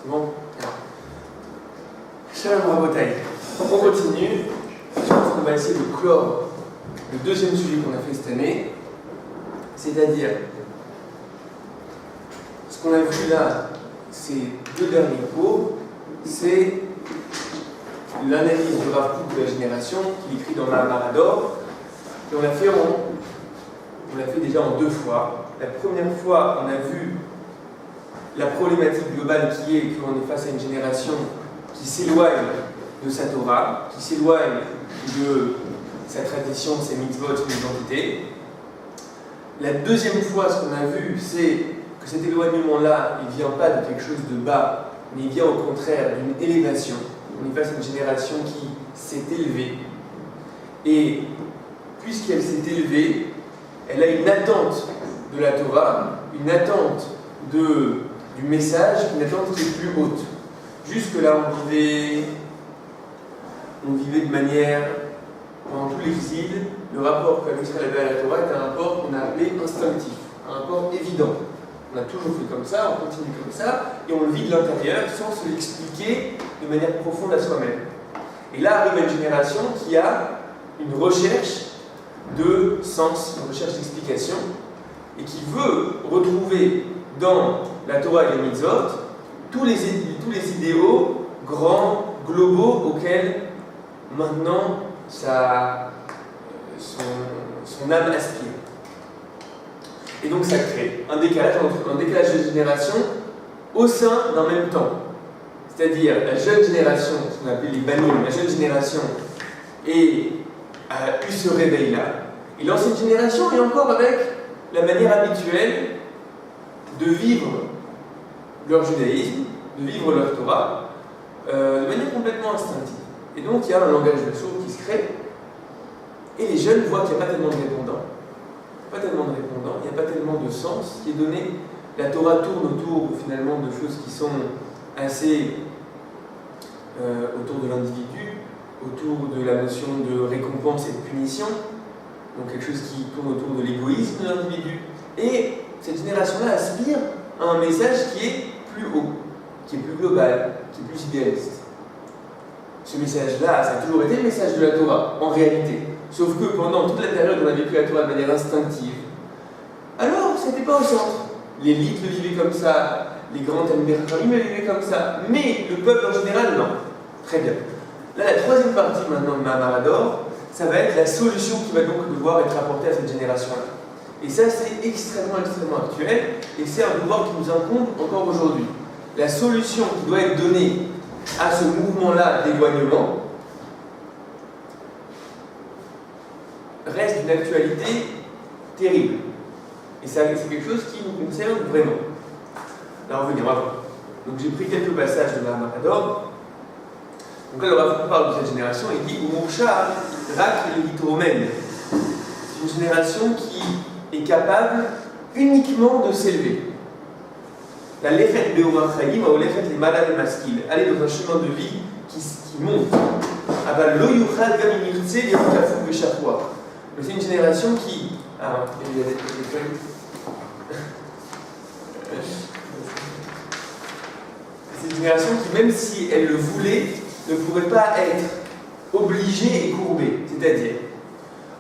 C'est bon? Shalom Rabotai. On continue. Je pense qu'on va essayer de clore le deuxième sujet qu'on a fait cette année, c'est-à-dire ce qu'on a vu là, ces deux derniers cours, c'est l'analyse du Rav Kook de la génération qu'il écrit dans Maharador. Et on l'a fait déjà en deux fois. La première fois, on a vu la problématique globale qui est qu'on est face à une génération qui s'éloigne de sa Torah, qui s'éloigne de sa tradition, ses mitzvot, son identité. La deuxième fois, ce qu'on a vu, c'est que cet éloignement-là, il ne vient pas de quelque chose de bas, mais il vient au contraire d'une élévation. On est face à une génération qui s'est élevée. Et puisqu'elle s'est élevée, elle a une attente de la Torah, une attente du message, une attente qui est plus haute. Jusque-là, on vivait de manière, pendant tout l'exil, le rapport qu'avait Israël avait à la Torah était un rapport qu'on a appelé instinctif, un rapport évident. On a toujours fait comme ça, on continue comme ça, et on le vit de l'intérieur sans se l'expliquer de manière profonde à soi-même. Et là arrive une génération qui a une recherche de sens, une recherche d'explication, et qui veut retrouver dans la Torah et les mitzvot tous les idéaux grands, globaux, auxquels maintenant son âme aspire. Et donc ça crée un décalage de génération au sein d'un même temps. C'est-à-dire la jeune génération, ce qu'on appelle les banim, la jeune génération a eu ce réveil-là, et l'ancienne génération est encore avec la manière habituelle de vivre leur judaïsme, de vivre leur Torah, de manière complètement instinctive. Et donc il y a un langage de sourds qui se crée, et les jeunes voient qu'il n'y a pas tellement de répondants. Il n'y a pas tellement de sens qui est donné. La Torah tourne autour finalement de choses qui sont assez autour de l'individu, autour de la notion de récompense et de punition, donc quelque chose qui tourne autour de l'égoïsme de l'individu. Et cette génération-là aspire à un message qui est plus haut, qui est plus global, qui est plus idéaliste. Ce message-là, ça a toujours été le message de la Torah, en réalité. Sauf que pendant toute la période où on a vécu la Torah de manière instinctive, alors ça n'était pas au centre. L'élite le vivait comme ça, les grands Talmidei Chachamim le vivaient comme ça, mais le peuple en général, non. Très bien. Là, la troisième partie maintenant de Maharador, ça va être la solution qui va donc devoir être apportée à cette génération-là. Et ça, c'est extrêmement actuel, et c'est un devoir qui nous incombe encore aujourd'hui. La solution qui doit être donnée à ce mouvement-là d'éloignement reste d'une actualité terrible. Et c'est quelque chose qui nous concerne vraiment. Alors, on va voir. Donc, j'ai pris quelques passages de Maharador. Donc là, le Rav parle de cette génération et dit Umursha rak l'hitromen. C'est une génération qui est capable uniquement de s'élever. La lechet be'orach chaim, ou lechet les malades maskil. Aller dans un chemin de vie qui monte. Aval lo yuchad gam im yirtze yirkafu b'shafua. C'est une génération qui. Ah, il y a des feuilles. C'est une génération qui, même si elle le voulait, ne pourrait pas être obligée et courbée. C'est-à-dire,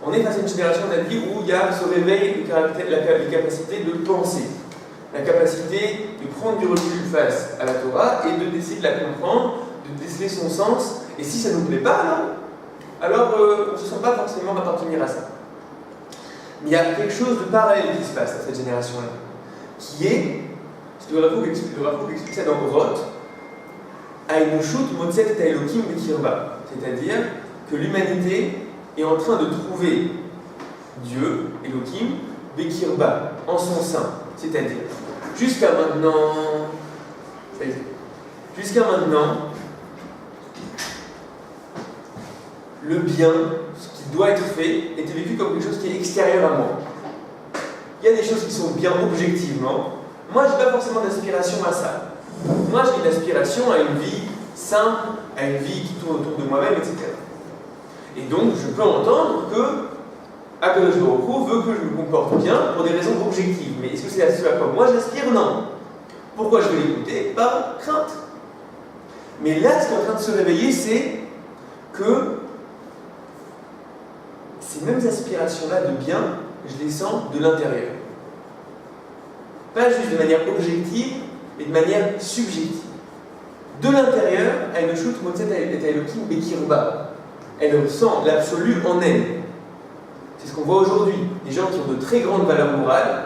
on est face à une génération, on a dit, où il y a ce réveil, la capacité de penser, la capacité de prendre du recul face à la Torah et d'essayer de la comprendre, de déceler son sens. Et si ça ne nous plaît pas, alors on ne se sent pas forcément appartenir à ça. Mais il y a quelque chose de parallèle qui se passe à cette génération-là, qui est, le Rav Kook explique ça dans Roth, Aïnoshut Motzet et Elohim Bekirba, c'est-à-dire que l'humanité est en train de trouver Dieu, Elohim, Bekirba, en son sein, c'est-à-dire, jusqu'à maintenant, le bien, ce qui doit être fait, était vécu comme quelque chose qui est extérieur à moi. Il y a des choses qui sont bien objectivement. Moi, je n'ai pas forcément d'aspiration à ça. Moi, j'ai une aspiration à une vie simple, à une vie qui tourne autour de moi-même, etc. Et donc, je peux entendre que Akadosh Baruch Hu veut que je me comporte bien pour des raisons objectives. Mais est-ce que c'est à ce à quoi moi j'aspire? Non. Pourquoi je vais l'écouter? Par crainte. Mais là, ce qui est en train de se réveiller, c'est que ces mêmes aspirations-là de bien, je les sens de l'intérieur. Pas juste de manière objective, mais de manière subjective. De l'intérieur, elle ne shoot Motset et Elohim Bekirba. Elle ressent l'absolu en elle. C'est ce qu'on voit aujourd'hui. Des gens qui ont de très grandes valeurs morales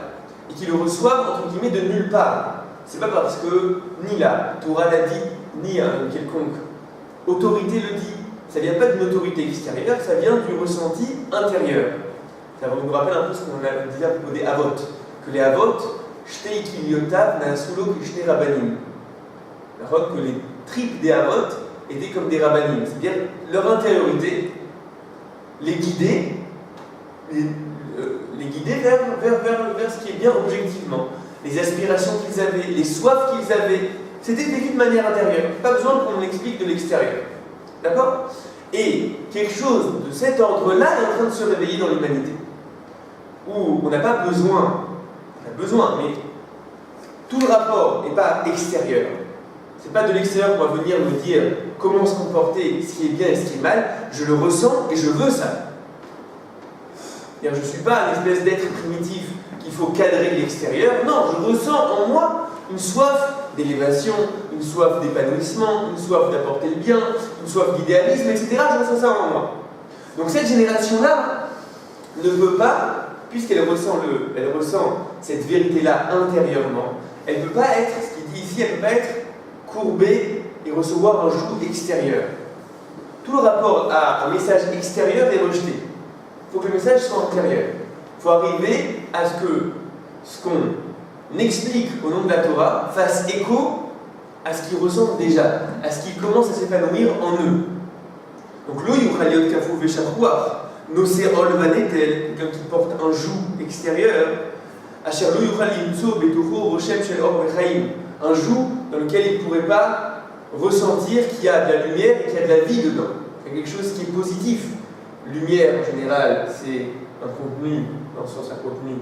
et qui le reçoivent entre guillemets de nulle part. C'est pas parce que ni la Torah l'a dit, ni une quelconque autorité le dit. Ça vient pas d'une autorité extérieure, ça vient du ressenti intérieur. Ça nous rappelle un peu ce qu'on a dit à propos des Avot. Que les Avot, Shtei Kiliotav Naasulo Kishnei Rabbanim. Que les tripes des Avot étaient comme des Rabbanim. C'est-à-dire leur intériorité les guidait vers ce qui est bien objectivement. Les aspirations qu'ils avaient, les soifs qu'ils avaient, c'était vécu de manière intérieure. Pas besoin qu'on l'explique de l'extérieur. D'accord? Et quelque chose de cet ordre-là est en train de se réveiller dans l'humanité. Où on n'a pas besoin, on a besoin, mais tout le rapport n'est pas extérieur. C'est pas de l'extérieur qu'on va venir me dire comment se comporter, ce qui est bien et ce qui est mal. Je le ressens et je veux ça. Je ne suis pas une espèce d'être primitif qu'il faut cadrer de l'extérieur. Non, je ressens en moi une soif d'élévation, une soif d'épanouissement, une soif d'apporter le bien, une soif d'idéalisme, etc. Je ressens ça en moi. Donc cette génération-là ne veut pas, puisqu'elle ressent cette vérité-là intérieurement, elle ne peut pas être, ce qu'il dit ici, elle ne peut pas être courbée et recevoir un joug extérieur. Tout le rapport à un message extérieur est rejeté. Il faut que le message soit intérieur. Il faut arriver à ce qu'on explique au nom de la Torah fasse écho à ce qu'ils ressentent déjà, à ce qui commence à s'épanouir en eux. Donc, lo yuchal liot kafou veshachruach, nosé ol vanetel, quelqu'un qui porte un joug extérieur, asher lo yuchal yimtso betocho roshem shel or vechaim, un joug dans lequel il ne pourrait pas ressentir qu'il y a de la lumière et qu'il y a de la vie dedans. C'est quelque chose qui est positif. Lumière, en général, c'est un contenu, dans le sens un contenu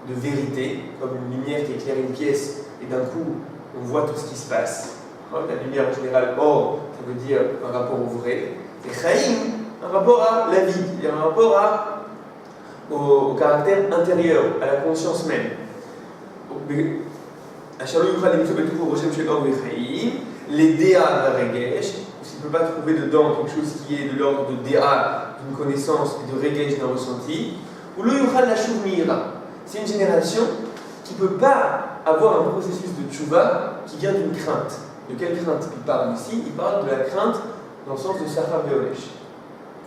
de vérité, comme une lumière qui éclaire une pièce, et d'un coup, on voit tout ce qui se passe. La lumière, en général, or, ça veut dire un rapport au vrai. Et chaim, un rapport à la vie, c'est-à-dire un rapport au caractère intérieur, à la conscience même. Les déa varegesh, s'il ne peut pas trouver dedans quelque chose qui est de l'ordre de déa, d'une connaissance et de regesh d'un ressenti, ou le yuchal la shuvmira. C'est une génération qui ne peut pas avoir un processus de tchouva qui vient d'une crainte. De quelle crainte il parle ici? Il parle de la crainte dans le sens de Sachar Veonesh.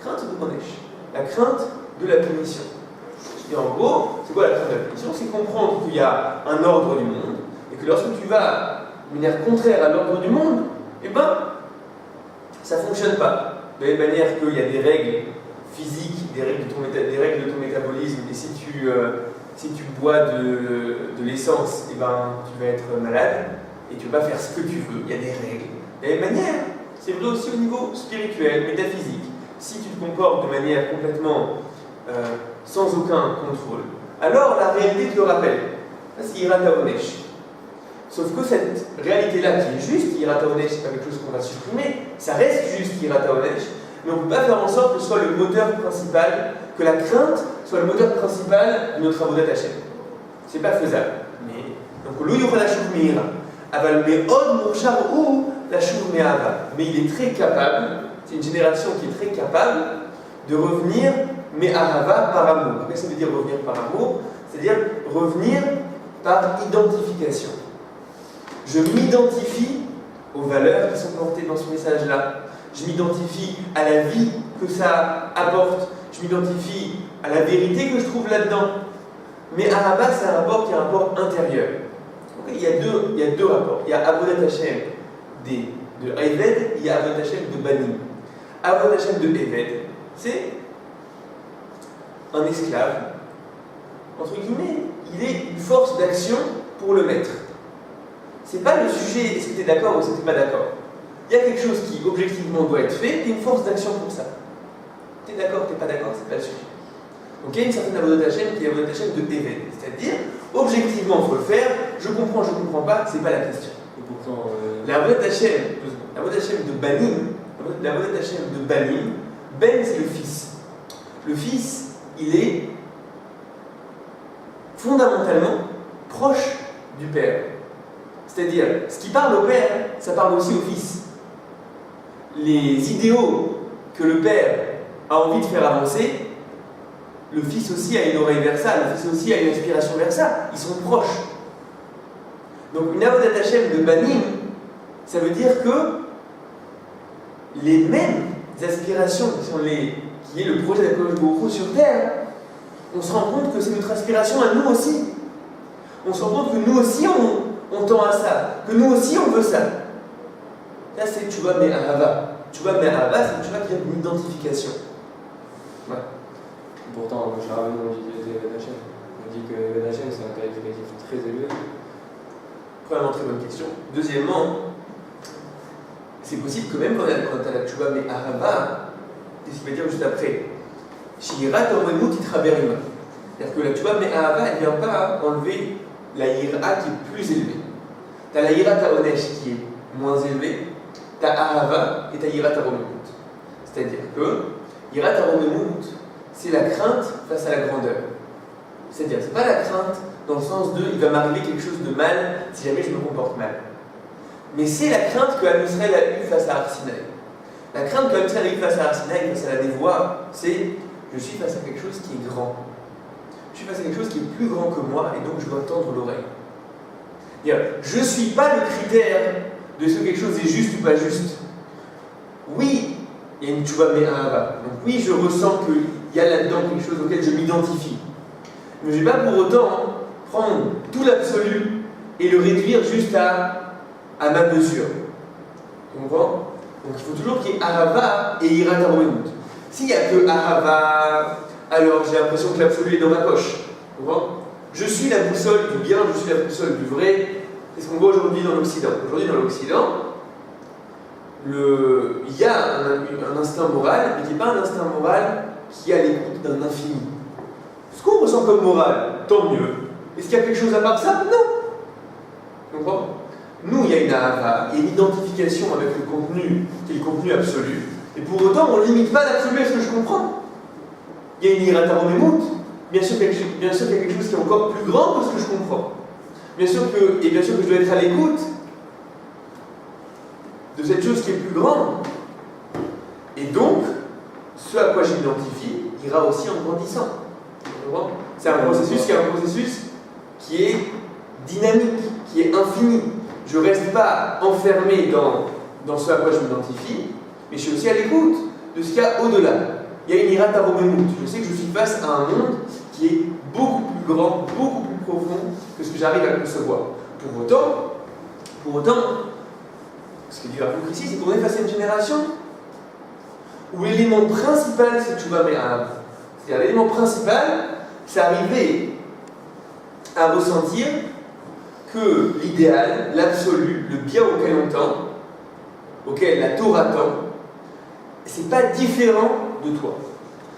Crainte de Onesh. La crainte de la punition. Et en gros, c'est quoi la crainte de la punition? C'est comprendre qu'il y a un ordre du monde et que lorsque tu vas de manière contraire à l'ordre du monde, eh ben, ça ne fonctionne pas. De la même manière qu'il y a des règles physiques, des règles de ton métabolisme, et si tu bois de l'essence, eh ben, tu vas être malade et tu ne vas pas faire ce que tu veux. Il y a des règles. De la même manière, c'est vrai aussi au niveau spirituel, métaphysique. Si tu te comportes de manière complètement sans aucun contrôle, alors la réalité te le rappelle. Ça, c'est Hirata Onesh. Sauf que cette réalité-là qui est juste, Hirata Onesh, c'est pas quelque chose qu'on va supprimer, ça reste juste Hirata Onesh, mais on ne peut pas faire en sorte que ce soit le moteur principal, que la crainte soit le moteur principal de notre avodat Hashem. C'est pas faisable. Mais, donc, lo yuchal la shuv me'ira. Aval me'od murshar ou la shuv me'ava. Mais il est très capable, c'est une génération qui est très capable de revenir me'ahava par amour. Qu'est-ce que ça veut dire revenir par amour? C'est-à-dire revenir par identification. Je m'identifie aux valeurs qui sont portées dans ce message-là. Je m'identifie à la vie que ça apporte. Je m'identifie à la vérité que je trouve là-dedans. Mais Ahava, c'est un rapport qui est un rapport intérieur. Donc, il y a deux rapports. Il y a Avodat Hashem de Eved, il y a Avodat Hashem de Bani. Avodat Hashem de Eved, c'est un esclave. Entre guillemets, il est une force d'action pour le maître. C'est pas le sujet, est-ce que tu es d'accord ou est-ce que tu n'es pas d'accord. Il y a quelque chose qui objectivement doit être fait, et une force d'action pour ça. Tu es d'accord, tu n'es pas d'accord, c'est pas le sujet. Donc il y a une certaine Avodat Hashem qui est Avodat Hashem de Eved. C'est-à-dire, objectivement, il faut le faire, je comprends pas, c'est pas la question. Et pourtant. La Avodat Hashem de Banim, Ben c'est le fils. Le fils, il est fondamentalement proche du père. C'est-à-dire, ce qui parle au père, ça parle aussi au fils. Les idéaux que le père a envie de faire avancer, le fils aussi a une oreille vers ça, le fils aussi a une inspiration vers ça. Ils sont proches. Donc une Avodat Hashem de Banim, ça veut dire que les mêmes aspirations qui est le projet d'Akadosh Baruch Hu sur terre, on se rend compte que c'est notre aspiration à nous aussi. On se rend compte que nous aussi on tend à ça, que nous aussi on veut ça. Là c'est Tchouva Me'ahava. Tchouva Me'ahava, c'est une Tchouva qui vient d'une identification. Ouais. Pourtant, je ramène mon vidéo de Avodat Hashem. On dit que Avodat Hashem c'est un qualificatif très élevé. Premièrement, très bonne question. Deuxièmement, c'est possible que même quand tu as la Tchouva Me'ahava, qu'est-ce qu'il va dire juste après? Shirat Oremut Titraberima. C'est-à-dire que la Tchouva Me'ahava, elle ne vient pas enlever la Yira qui est plus élevée. Tu as la Yira Onesh qui est moins élevée, tu as Ahava et tu as Yira Oremut. C'est-à-dire que Yira Oremut, c'est la crainte face à la grandeur. C'est-à-dire, c'est pas la crainte dans le sens de il va m'arriver quelque chose de mal si jamais je me comporte mal. Mais c'est la crainte que Am Yisraël a eue face à Har Sinaï. La crainte que Am Yisraël a eue face à Har Sinaï, face à la névoie, c'est je suis face à quelque chose qui est grand. Je suis face à quelque chose qui est plus grand que moi et donc je dois tendre l'oreille. Je ne suis pas le critère de ce que quelque chose est juste ou pas juste. Oui, il y a une tchouva me'ahava. Donc oui, je ressens qu'il y a là-dedans quelque chose auquel je m'identifie. Mais je ne vais pas pour autant prendre tout l'absolu et le réduire juste à ma mesure. Tu comprends? Donc il faut toujours qu'il y ait Ahava et Yirat Oremut. S'il n'y a que Ahava, alors j'ai l'impression que l'absolu est dans ma poche. Tu comprends? Je suis la boussole du bien, je suis la boussole du vrai. C'est ce qu'on voit aujourd'hui dans l'Occident. Aujourd'hui dans l'Occident, il y a un instinct moral, mais qui n'est pas un instinct moral qui est à l'écoute d'un infini. Ce qu'on ressent comme moral, tant mieux. Est-ce qu'il y a quelque chose à part ça? Non. Tu comprends? Nous, il y a une ahava, il y a une identification avec le contenu, qui est le contenu absolu. Et pour autant, on ne limite pas l'absolu à ce que je comprends. Il y a une Yirat Oremut. Bien sûr qu'il y a quelque chose qui est encore plus grand que ce que je comprends. Bien sûr que je dois être à l'écoute de cette chose qui est plus grande. Et donc, ce à quoi je m'identifie ira aussi en grandissant. C'est un processus qui est dynamique, qui est infini. Je ne reste pas enfermé dans ce à quoi je m'identifie, mais je suis aussi à l'écoute de ce qu'il y a au-delà. Il y a une Yirat Oremut. Je sais que je suis face à un monde qui est beaucoup plus grand, beaucoup plus profond que ce que j'arrive à concevoir. Pour autant, ce que dit l'apôtre ici, c'est qu'on est face à une génération où l'élément principal, c'est Tchouva Me'ahava. C'est-à-dire l'élément principal, c'est arriver à ressentir que l'idéal, l'absolu, le bien auquel on tend, auquel la Torah tend, c'est pas différent de toi.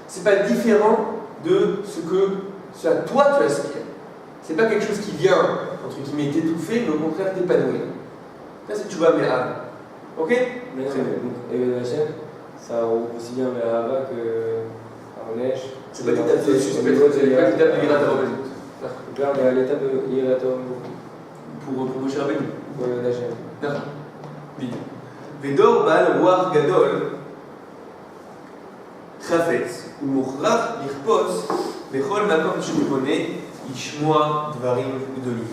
C'est pas différent de ce à toi tu aspires. C'est pas quelque chose qui vient, entre guillemets, t'étouffer, mais au contraire t'épanouir. Ça c'est Tchouva Me'ahava. Ok? Mais très bien. Donc, Avodat Hashem, ça regroupe aussi bien Me'ahava que Onesh. C'est pas l'étape de Yirat Oremut. On perd à l'étape de Yirat Oremut. Pour Moshe Rabbeinu. Pour Avodat Hashem. D'accord. Vite. Vedor Baal Ruach Gadol Chafetz Umukhrach Lirpos Bechol Makom Shemipone Ishmoa Dvarim Udolim.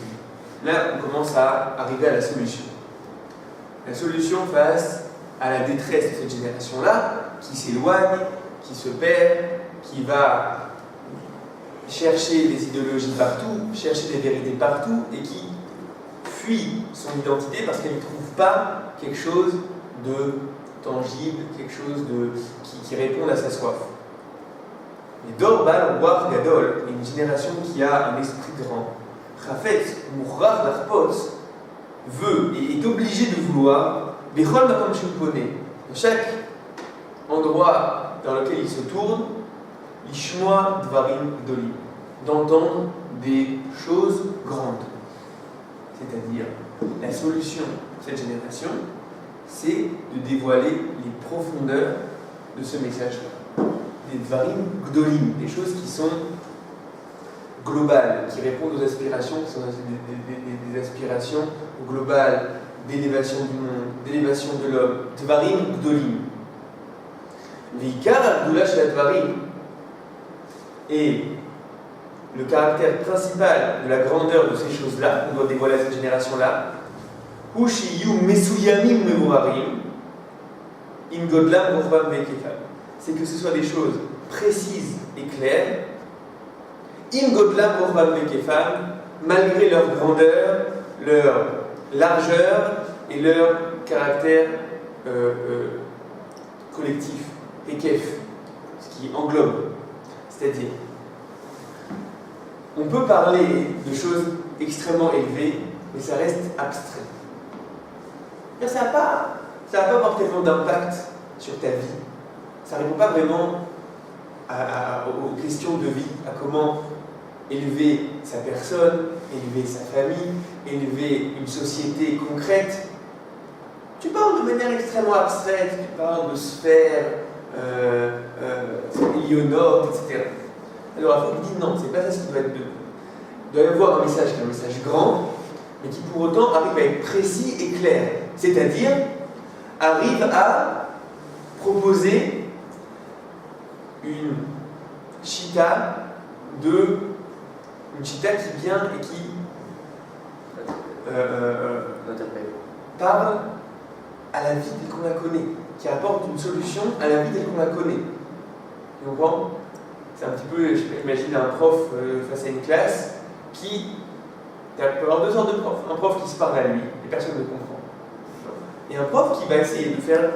Là, on commence à arriver à la solution. La solution face à la détresse de cette génération-là, qui s'éloigne, qui se perd, qui va chercher des idéologies partout, chercher des vérités partout, et qui fuit son identité parce qu'elle ne trouve pas quelque chose de tangible, quelque chose qui réponde à sa soif. Et Dorbal, Ruach Gadol, une génération qui a un esprit grand, Chafetz, Mukhrach Larpos, veut et est obligé de vouloir, Bechol Makom Shemipone, dans chaque endroit dans lequel il se tourne, Ishmoa Dvarim Gdolim, d'entendre des choses grandes, c'est-à-dire La solution pour cette génération, c'est de dévoiler les profondeurs de ce message-là. Des dvarim gdolim, des choses qui sont globales, qui répondent aux aspirations, qui sont des aspirations globales d'élévation du monde, d'élévation de l'homme. Dvarim gdolim. L'ikar al-gdoula shel dvarim, et le caractère principal de la grandeur de ces choses-là, qu'on doit dévoiler à cette génération-là, hu shiyu mesuyamim mevoharim, in godlam rochbam ve'kefam, c'est que ce soit des choses précises et claires, in godlam rochbam ve'kefam, malgré leur grandeur, leur largeur et leur caractère collectif, ekef, ce qui englobe. C'est-à-dire, on peut parler de choses extrêmement élevées, mais ça reste abstrait. Ça n'a pas forcément d'impact sur ta vie. Ça ne répond pas vraiment aux questions de vie, à comment élever sa personne, élever sa famille, élever une société concrète. Tu parles de manière extrêmement abstraite, tu parles de sphères, ionotes, etc. Alors il faut dire non, c'est pas ça ce qui doit être de. Il doit y avoir un message qui est un message grand, mais qui pour autant arrive à être précis et clair. C'est-à-dire, arrive à proposer une chita qui vient et qui parle à la vie telle qu'on la connaît, qui apporte une solution à la vie telle qu'on la connaît. Tu comprends ? C'est un petit peu, j'imagine un prof face à une classe qui. Il peut y avoir deux sortes de profs. Un prof qui se parle à lui et personne ne comprend. Et un prof qui va essayer de faire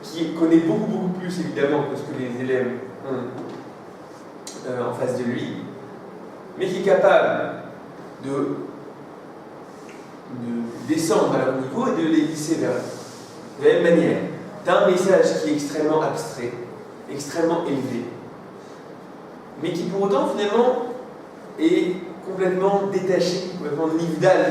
qui connaît beaucoup plus évidemment que ce que les élèves ont en face de lui, mais qui est capable de descendre à leur niveau et de les glisser vers eux. De la même manière, tu as un message qui est extrêmement abstrait, extrêmement élevé, mais qui pour autant finalement est complètement détaché, complètement nivdal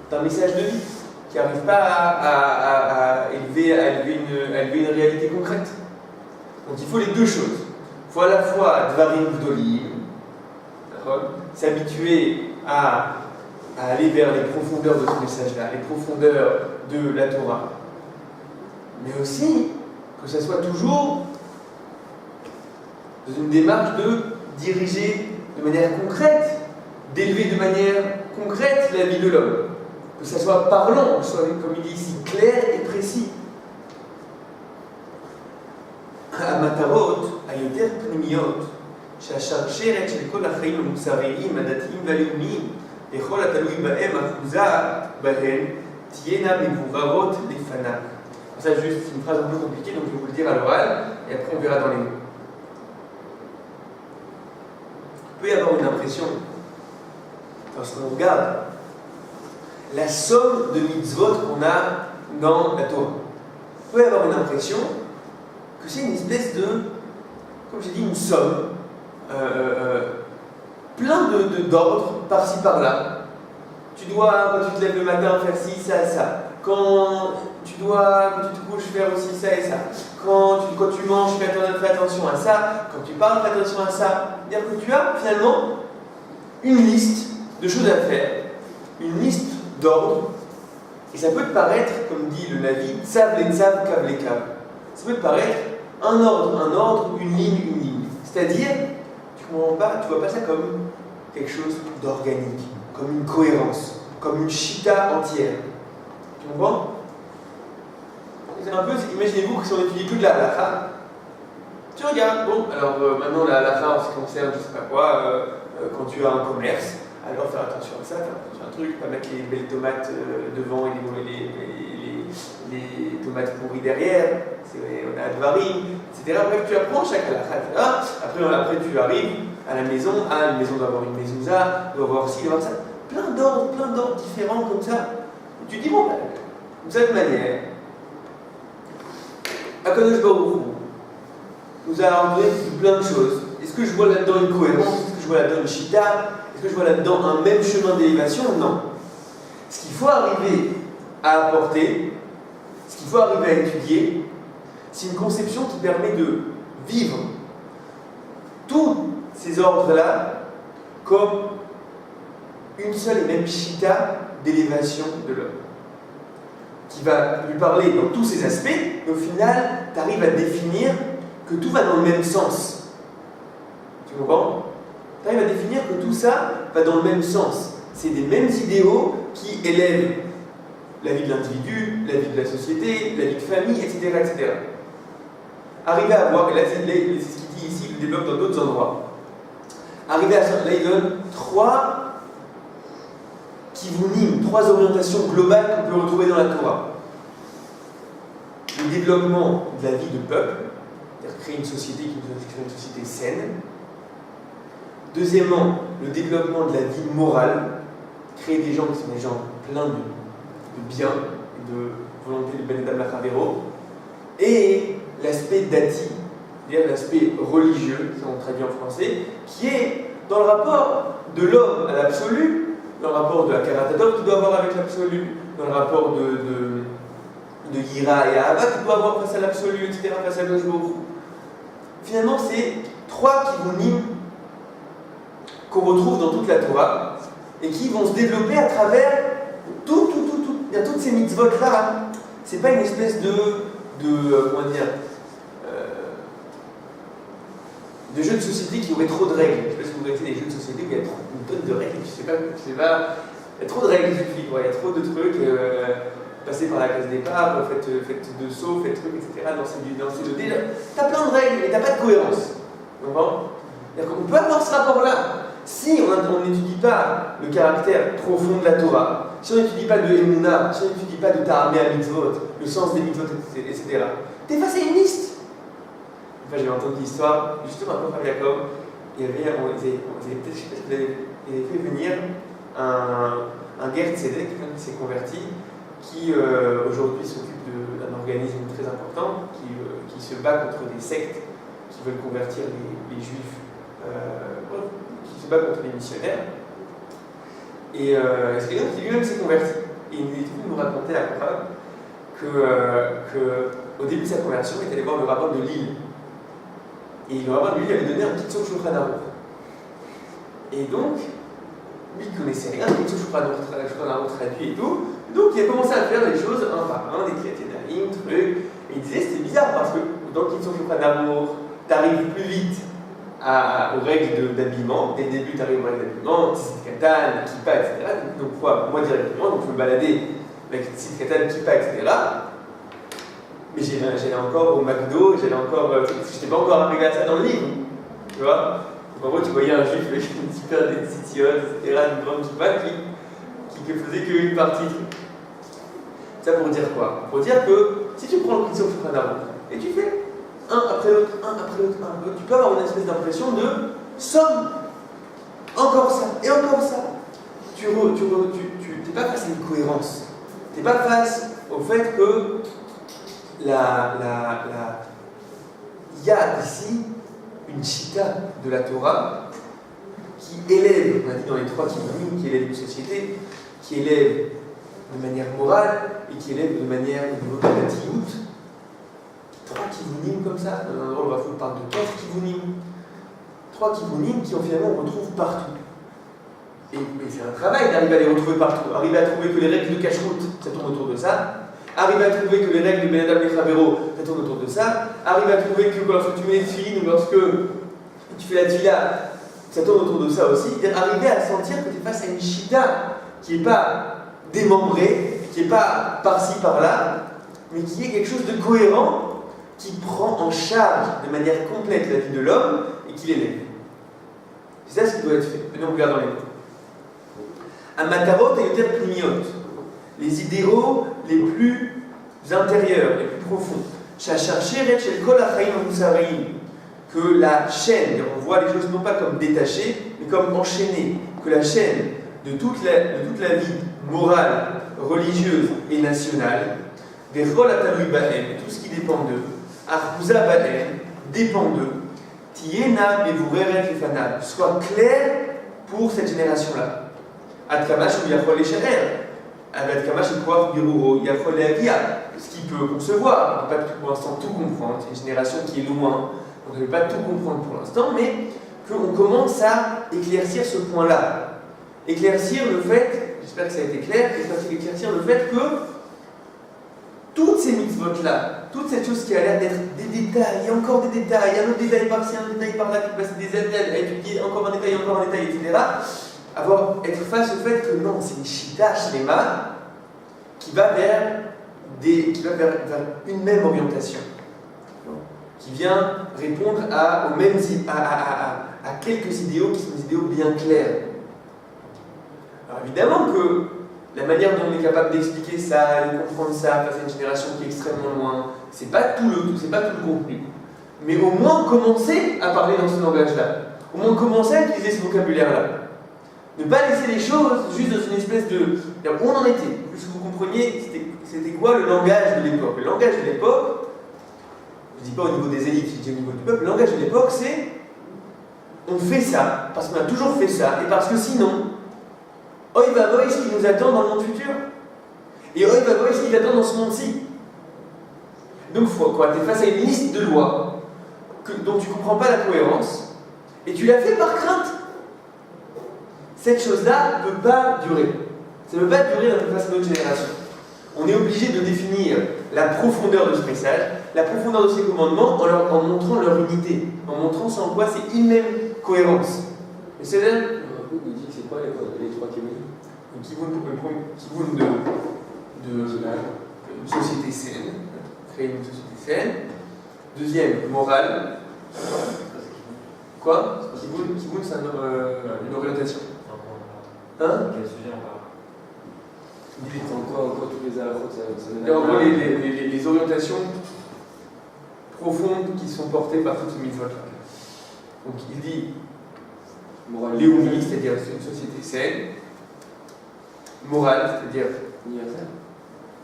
d'un message de vie, qui n'arrive pas à élever une réalité concrète. Donc il faut les deux choses. Il faut à la fois dvarim gdolim, s'habituer à aller vers les profondeurs de ce message-là, les profondeurs de la Torah, mais aussi que ça soit toujours dans une démarche de diriger de manière concrète, d'élever de manière concrète la vie de l'homme, que ça soit parlant, que ce soit, comme il dit ici, clair et précis. המטרות היותר פנימיות שהשרשרת של כל החיים המוסריים, הדתיים והלאומיים לכל התלוי בהם אחוזה בהן תהיינה מבוררות לפניו. Ça juste une phrase un peu compliquée, donc je vais vous le dire à l'oral et après on verra dans les mots. Il peut y avoir une impression, lorsqu'on regarde la somme de mitzvot qu'on a dans la Torah, il peut y avoir une impression que c'est une espèce de, comme j'ai dit, une somme, plein d'ordres par-ci par-là. Tu dois, quand tu te lèves le matin, faire ci, ça, ça. Quand tu te couches, faire aussi ça et ça. Quand tu manges, fais attention à ça. Quand tu parles, fais attention à ça. C'est-à-dire que tu as finalement une liste de choses à faire, une liste d'ordres, et ça peut te paraître, comme dit le Navi, tzav les tzav, kav les kav. Ça peut te paraître un ordre, une ligne. C'est-à-dire, tu ne vois pas ça comme quelque chose d'organique, comme une cohérence, comme une chita entière. Tu comprends? C'est un peu, imaginez-vous que si on étudie que de la halakha, tu regardes, bon, alors maintenant la halakha en ce qui concerne, je sais pas quoi, quand tu as un commerce, alors faire attention à ça, faire attention à un truc, pas mettre les belles tomates devant et les tomates pourries derrière, on a Dvarim, etc. Bref, tu apprends chaque halakha. Après tu arrives à la maison, une maison doit avoir une mezouza, doit avoir ci, doit avoir ça, plein d'ordres différents comme ça. Et tu dis, bon, de cette manière, Akadosh Baruch Hu nous a ordonné plein de choses. Est-ce que je vois là-dedans une cohérence? Est-ce que je vois là-dedans une chita? Est-ce que je vois là-dedans un même chemin d'élévation? Non. Ce qu'il faut arriver à apporter, ce qu'il faut arriver à étudier, c'est une conception qui permet de vivre tous ces ordres-là comme une seule et même chita d'élévation de l'homme, qui va lui parler dans tous ses aspects, mais au final, tu arrives à définir que tout va dans le même sens. Tu comprends? Tu arrives à définir que tout ça va dans le même sens. C'est des mêmes idéaux qui élèvent la vie de l'individu, la vie de la société, la vie de famille, etc. etc. Arriver à voir, et là c'est ce qu'il dit ici, il le développe dans d'autres endroits. Arriver à ça, là il donne trois qui vous niment, trois orientations globales qu'on peut retrouver dans la Torah. Le développement de la vie de peuple, c'est-à-dire créer une société qui est une société saine. Deuxièmement, le développement de la vie morale, créer des gens qui sont des gens pleins de bien, de volonté de Ben Adam Lachavero. Et l'aspect dati, c'est-à-dire l'aspect religieux, si on traduit en français, qui est dans le rapport de l'homme à l'absolu, dans le rapport de la Karatador qu'il doit avoir avec l'absolu, dans le rapport de Yira et Ahava qu'il doit avoir face à l'absolu, etc., face à Kadosh Baruch Hu. Finalement, c'est trois qui vous niment, qu'on retrouve dans toute la Torah, et qui vont se développer à travers il y a toutes ces mitzvot-là. C'est pas une espèce comment dire, de jeux de société qui auraient trop de règles. Je sais pas si vous connaissez des jeux de société où il y a une tonne de règles, il y a trop de règles, il y a trop de trucs, passez par la case départ, faites deux sauts, faites trucs, etc. dans ces deux dés. T'as plein de règles, mais t'as pas de cohérence. On peut avoir ce rapport-là. Si on n'étudie pas le caractère profond de la Torah, si on n'étudie pas de Emunah, si on n'étudie pas de Ta'ameh à mitzvot, le sens des mitzvot, etc., t'es face à une liste. Enfin, j'avais entendu l'histoire, justement, à Rav Yaakov, ils avaient peut-être, je ne sais pas si vous avez fait venir un Ger Tzedek, quelqu'un qui s'est converti, qui aujourd'hui s'occupe d'un organisme très important, qui se bat contre des sectes qui veulent convertir les juifs, qui se bat contre les missionnaires. Et c'est quelqu'un qui lui-même s'est converti. Et il est venu nous raconter à Rav qu'au début de sa conversion, il est allé voir le rabbin de Lille. Et le rabbin de Lille avait donné un petit Shulchan Aruch. Et donc, lui ne connaissait rien, le petit Shulchan Aruch traduit et tout. Donc il a commencé à faire des choses un par un, des kriyaténaïm, trucs. Et il disait c'était bizarre parce que dans le petit Shulchan Aruch, tu arrives plus vite aux règles d'habillement. Dès le début, tu arrives aux règles d'habillement, Tzitzit Katan, Kippa, etc. Donc moi directement, donc je me baladais avec Tzitzit Katan, Kippa, etc. Mais j'allais encore au McDo, j'étais pas encore arrivé à ça dans le livre, tu vois. Donc, en gros, tu voyais un juif avec une super des tzitzit, etc., une grande kippa qui faisait qu'une partie. Ça pour dire quoi? Pour dire que si tu prends le Shulchan Aruch et tu fais un après l'autre, tu peux avoir une espèce d'impression de somme. Encore ça, et encore ça. Tu n'es pas face à une cohérence. Tu n'es pas face au fait que il y a ici une chita de la Torah qui élève, on a dit dans les trois types, qui élève une société, qui élève de manière morale et qui élève de manière au niveau de la tiout. Trois qui vous niment comme ça, dans un endroit où on parle de quatre qui vous niment. Trois qui vous niment, qui finalement on retrouve partout. Et c'est un travail d'arriver à les retrouver partout, arriver à trouver que les règles de cache-route, ça tourne autour de ça. Arriver à trouver que les règles de Ben Adam Lachavero, ça tourne autour de ça. Arriver à trouver que lorsque tu mets les tefilines ou lorsque tu fais la tefila, ça tourne autour de ça aussi. Arriver à sentir que tu es face à une chita qui n'est pas démembrée, qui n'est pas par-ci, par-là, mais qui est quelque chose de cohérent, qui prend en charge de manière complète la vie de l'homme et qui l'élève. C'est ça ce qui doit être fait. Maintenant, on regarde dans les mots. Amatarot et yoter plimiot. Les idéaux les plus intérieurs, les plus profonds. Que la chaîne, on voit les choses non pas comme détachées, mais comme enchaînées. Que la chaîne de toute la vie morale, religieuse et nationale, des rôles à tout ce qui dépend d'eux, Arkuza Bahem, dépend d'eux, Tiena Bevureret Lefanav, soit clair pour cette génération-là. Ad kamash ou yachol lesharer. Ad kamash ou koach biruro yachol lehavia. Ce qu'il peut concevoir. On ne peut pas pour l'instant tout comprendre. C'est une génération qui est loin. On ne peut pas tout comprendre pour l'instant, mais qu'on commence à éclaircir ce point-là. Éclaircir le fait, j'espère que ça a été clair, éclaircir le fait que toutes ces mitzvot-là, toute cette chose qui a l'air d'être des détails, et encore des détails, un autre détail par-ci, un détail par-là, qui passe des années à étudier, encore un détail, etc., être face au fait que non, c'est une shita shlema qui va vers une même orientation, qui vient répondre à quelques idéaux qui sont des idéaux bien clairs. Alors évidemment que la manière dont on est capable d'expliquer ça, de comprendre ça face à une génération qui est extrêmement loin, c'est pas tout le contenu. Mais au moins commencer à parler dans ce langage-là. Au moins commencer à utiliser ce vocabulaire-là. Ne pas laisser les choses juste dans une espèce de... Où on en était. Plus que vous compreniez, c'était quoi le langage de l'époque. Le langage de l'époque, je ne dis pas au niveau des élites, je dis au niveau du peuple, le langage de l'époque, c'est on fait ça, parce qu'on a toujours fait ça, et parce que sinon, oi va voir ce qui nous attend dans le monde futur. Et oi va voir ce qui nous attend dans ce monde-ci. Donc, tu es face à une liste de lois dont tu ne comprends pas la cohérence, et tu l'as fait par crainte. Cette chose-là ne peut pas durer. Ça ne peut pas durer face à notre génération. On est obligé de définir la profondeur de ce message, la profondeur de ces commandements, en montrant leur unité, en montrant sans quoi c'est une même cohérence. Et c'est là. Vous dites c'est quoi les trois kibbutz? Le kibbutz de une société saine, créer une société saine. Deuxième, morale. Quoi? Kibbutz, c'est une orientation. Hein? Quel sujet on parle? Encore tous les halachot, en gros, les orientations profondes qui sont portées par toutes ces mitzvot. Donc il dit léonie, c'est-à-dire une société saine. Morale, c'est-à-dire universel.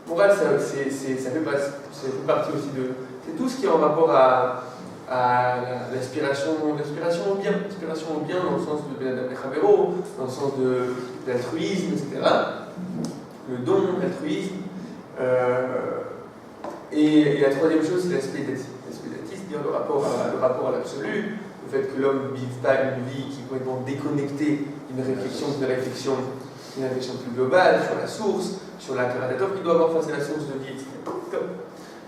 Morale, ça fait partie aussi de. C'est tout ce qui est en rapport à l'aspiration au bien. L'aspiration au bien dans le sens de Chavero, dans le sens de l'altruisme, etc. Le don, l'altruisme. Et la troisième chose, c'est l'aspect étatique, c'est-à-dire le rapport à l'absolu, le fait que l'homme ne vive pas une vie qui est complètement déconnectée d'une réflexion plus globale sur la source, sur la Karatatov qu'il doit avoir face à la source de vie, etc.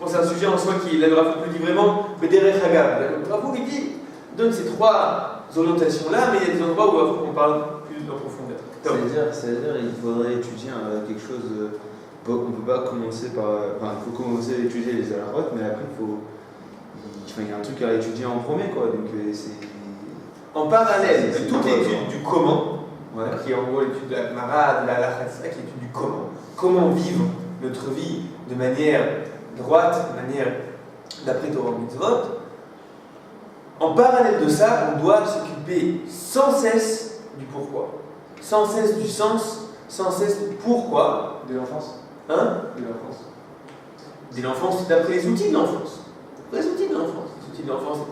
Bon, c'est un sujet en soi qui, là, le Rav nous dit vraiment, mais derrière Hagab. Le Rav il donne ces trois orientations-là, mais il y a des endroits où il faut qu'on parle plus en profondeur. C'est-à-dire il faudrait étudier quelque chose. On ne peut pas commencer par. Enfin, il faut commencer à étudier les halachot, mais après il y a un truc à étudier en premier, quoi. Donc c'est. En parallèle de toute l'étude du comment, ouais. Qui est en gros l'étude de la Gemara, de la Halakha, qui est l'étude du comment. Comment vivre notre vie de manière droite, de manière d'après Torah Mitzvot. En parallèle de ça, on doit s'occuper sans cesse du pourquoi. Sans cesse du sens, sans cesse du pourquoi. De l'enfance. Hein? De l'enfance. Dès l'enfance, c'est d'après les outils de l'enfance. Les outils de l'enfance. Les outils de l'enfance, on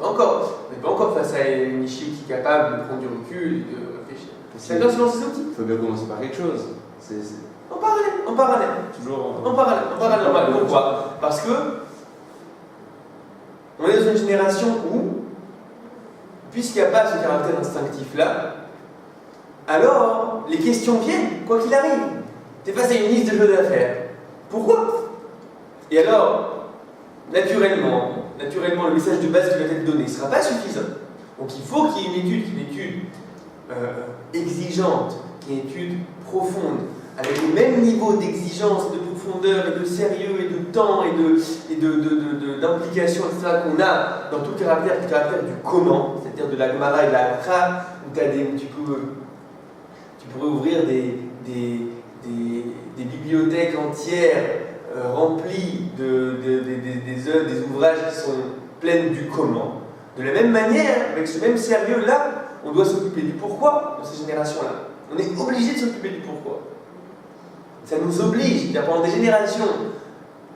n'est pas encore face à une Michel qui est capable de prendre du recul et de réfléchir. Chacun selon ses outils. Il faut bien commencer par quelque chose. En parallèle. Toujours en parallèle. Pourquoi? Parce que on est dans une génération où, puisqu'il n'y a pas ce caractère instinctif-là, alors les questions viennent, quoi qu'il arrive. Tu es face à une liste de choses à faire. Pourquoi? Et alors, naturellement, le message de base qui va être donné ne sera pas suffisant. Donc il faut qu'il y ait une étude exigeante, qu'il y ait une étude profonde, avec le même niveau d'exigence, de profondeur et de sérieux et de temps et d'implication, etc. qu'on a dans tout le caractère du comment, c'est-à-dire de la Gemara et de la Halakha, où tu pourrais ouvrir des bibliothèques entières remplies des ouvrages qui sont pleines du comment. De la même manière, avec ce même sérieux-là, on doit s'occuper du pourquoi dans ces générations-là. On est obligé de s'occuper du pourquoi. Ça nous oblige, pendant des générations,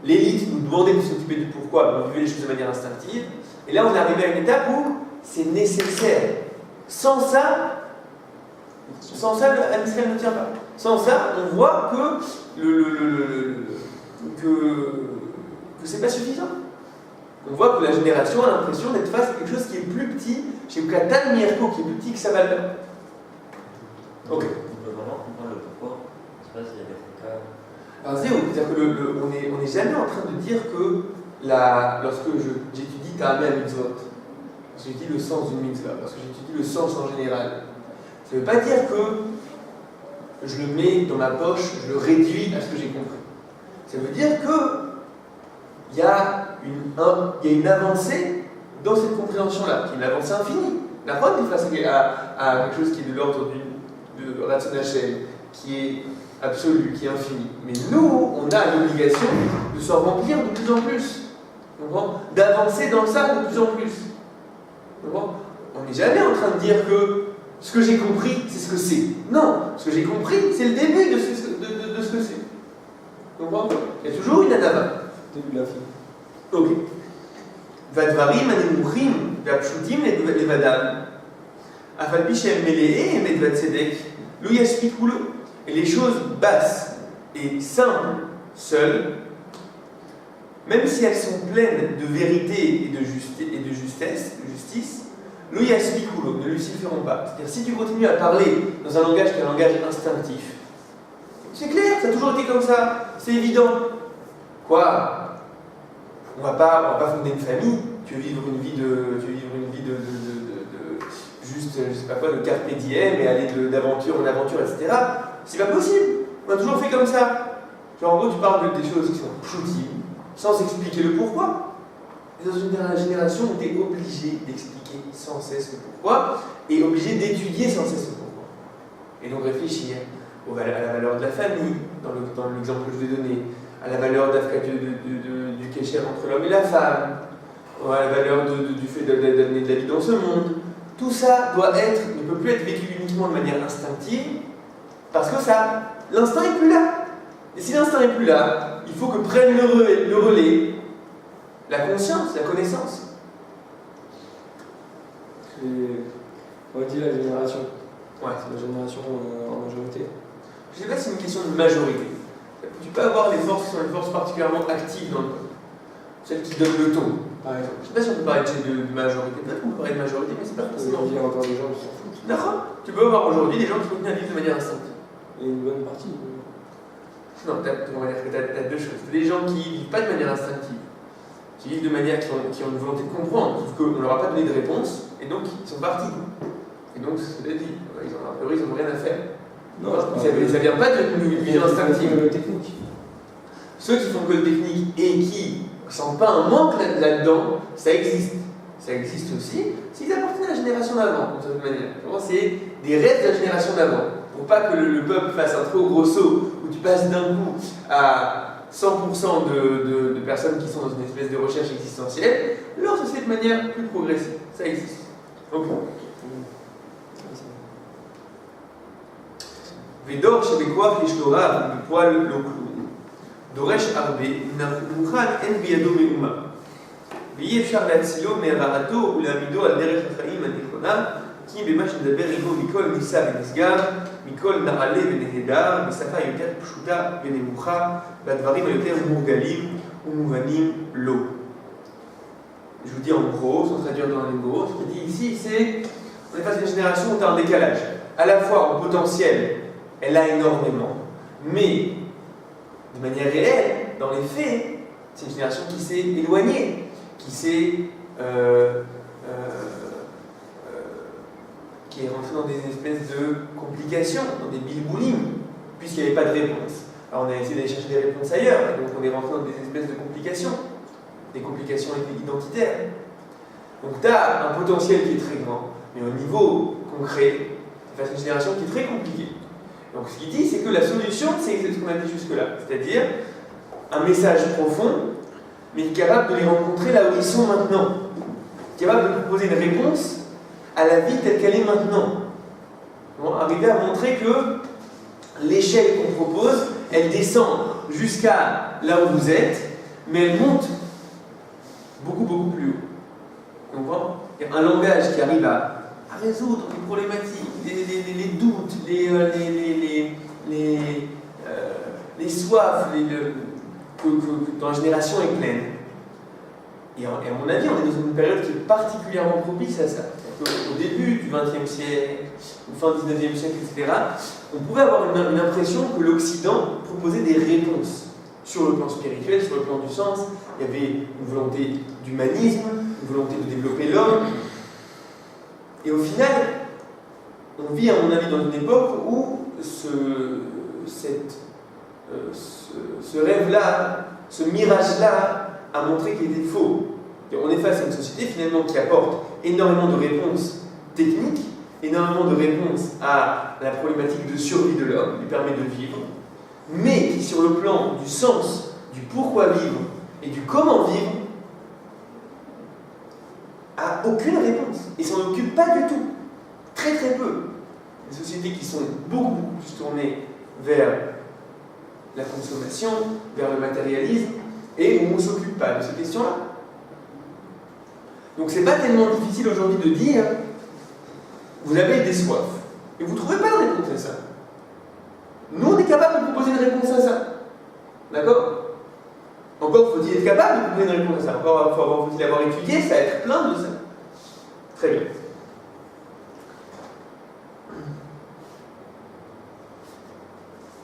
l'élite nous demandait de s'occuper du pourquoi, on vivait les choses de manière instinctive. Et là, on est arrivé à une étape où c'est nécessaire. Sans ça, Sans ça, un Israël ne tient pas. Sans ça, on voit que c'est pas suffisant. On voit que la génération a l'impression d'être face à quelque chose qui est plus petit, chez Katan Mierko, qui est plus petit que sa valeur. Ok. On peut vraiment comprendre le pourquoi. Je ne sais pas s'il y a des cas. Alors c'est-à-dire que on n'est jamais en train de dire que lorsque j'étudie Ta'amei Mitzvot, lorsque j'étudie le sens d'une mitzvah, lorsque j'étudie le sens en général, ça ne veut pas dire que je le mets dans ma poche, je le réduis à ce que j'ai compris. Ça veut dire qu'il y a une avancée dans cette compréhension-là, qui est une avancée infinie. La preuve est face à quelque chose qui est de l'ordre de Ratzon Hashem, qui est absolu, qui est infini. Mais nous, on a l'obligation de s'en remplir de plus en plus. D'avancer dans ça de plus en plus. On n'est jamais en train de dire que ce que j'ai compris, c'est ce que c'est. Non, ce que j'ai compris, c'est le début de ce que c'est. Il y a toujours une adava. Début de la fin. Ok. Vadvarim, anemuchim, vapshutim, levadam. Afal pishem melee, medvat tzedek, lo yaspik kulo. Et les choses basses et simples, seules, même si elles sont pleines de vérité et de justice, le yaspikulo, ne lui suffiront pas. C'est-à-dire, si tu continues à parler dans un langage qui est un langage instinctif, c'est clair, ça a toujours été comme ça, c'est évident. Quoi? On va pas fonder une famille, tu veux vivre une vie de juste, je sais pas quoi, de carpe diem et aller d'aventure en aventure, etc. C'est pas possible. On a toujours fait comme ça. Genre, en gros, tu parles des choses qui sont pshutim, sans expliquer le pourquoi. Et dans une génération où tu es obligé d'expliquer sans cesse le pourquoi et obligé d'étudier sans cesse le pourquoi. Et donc réfléchir à la valeur de la famille, dans l'exemple que je vous ai donné, à la valeur du kécher entre l'homme et la femme, à la valeur du fait d'amener de la vie dans ce monde. Tout ça ne peut plus être vécu uniquement de manière instinctive, parce que l'instinct n'est plus là. Et si l'instinct n'est plus là, il faut que prenne le relais la conscience, la connaissance. On va dire la génération. Ouais. C'est la génération en majorité. Je ne sais pas si c'est une question de majorité. Tu peux avoir les forces qui sont des forces particulièrement actives dans le peuple. Celles qui donnent le ton, par exemple. Je ne sais pas si on peut parler de majorité. Peut-être qu'on peut parler de majorité, mais c'est pas forcément. Il y a encore des gens qui s'en foutent. D'accord. Tu peux avoir aujourd'hui des gens qui continuent à vivre de manière instinctive. Et une bonne partie. Non, on va dire que tu as deux choses. Des gens qui ne vivent pas de manière instinctive, qui vivent de manière qui ont une volonté de comprendre, sauf qu'on ne leur a pas donné de réponse, et donc ils sont partis. Et donc, c'est ce que tu as dit. A priori, ils n'ont rien à faire. Non, ça ne vient pas d'une vision instinctive. Technique. Ceux qui font que le technique et qui ne sentent pas un manque là-dedans, ça existe. Ça existe aussi s'ils appartiennent à la génération d'avant, d'une certaine manière. C'est des restes de la génération d'avant. Pour pas que le peuple fasse un trop gros saut où tu passes d'un coup à 100% de personnes qui sont dans une espèce de recherche existentielle, leur c'est de manière plus progressive. Ça existe. Ok. Vedor shebekouach yeshlorav bepoal lo klum. Doresh arbe mukhan en biyado meuma. ואי אפשר להצילו מהרעתו ולהעמידו על דרך החיים הנכונה, כי במה שנדבר עמו מכל נישא ונשגב, מכל נעלה ונהדר, בשפה יותר פשוטה ונמוכה, והדברים היותר מורגלים ומובנים לו. Je vous dis en gros, sans traduire dans les mots, ce qu'il dit ici, c'est on est face à une génération où tu as un décalage. À la fois en potentiel, elle a énormément, mais de manière réelle, dans les faits, c'est une génération qui s'est éloignée, qui est rentré dans des espèces de complications, dans des bilboulim, puisqu'il n'y avait pas de réponse. Alors on a essayé d'aller chercher des réponses ailleurs, et donc on est rentré dans des espèces de complications, des complications identitaires. Donc tu as un potentiel qui est très grand, mais au niveau concret, c'est face à une génération qui est très compliquée. Donc ce qu'il dit, c'est que la solution, c'est ce qu'on a dit jusque-là, c'est-à-dire un message profond, mais capable de les rencontrer là où ils sont maintenant, capable de proposer une réponse à la vie telle qu'elle est maintenant. Bon, arriver à montrer que l'échelle qu'on propose, elle descend jusqu'à là où vous êtes, mais elle monte beaucoup plus haut. Il y a un langage qui arrive à résoudre une problématique, les doutes, les soifs que dans la génération est pleine. Et à mon avis, on est dans une période qui est particulièrement propice à ça. Au début du XXe siècle, ou fin du XIXe siècle, etc., on pouvait avoir une impression que l'Occident proposait des réponses sur le plan spirituel, sur le plan du sens. Il y avait une volonté d'humanisme, une volonté de développer l'homme. Et au final, on vit, à mon avis, dans une époque où ce rêve-là, ce mirage-là, a montré qu'il était faux. Et on est face à une société finalement qui apporte énormément de réponses techniques, énormément de réponses à la problématique de survie de l'homme, lui permet de vivre, mais qui sur le plan du sens, du pourquoi vivre et du comment vivre, a aucune réponse et s'en occupe pas du tout, très très peu. Des sociétés qui sont beaucoup plus tournées vers la consommation, vers le matérialisme, et où on ne s'occupe pas de ces questions-là. Donc c'est pas tellement difficile aujourd'hui de dire vous avez des soifs, et vous ne trouvez pas de réponse à ça. Nous, on est capable de proposer une réponse à ça. D'accord? Encore faut-il être capable de proposer une réponse à ça. Encore faut-il avoir étudié, ça va être plein de ça. Très bien.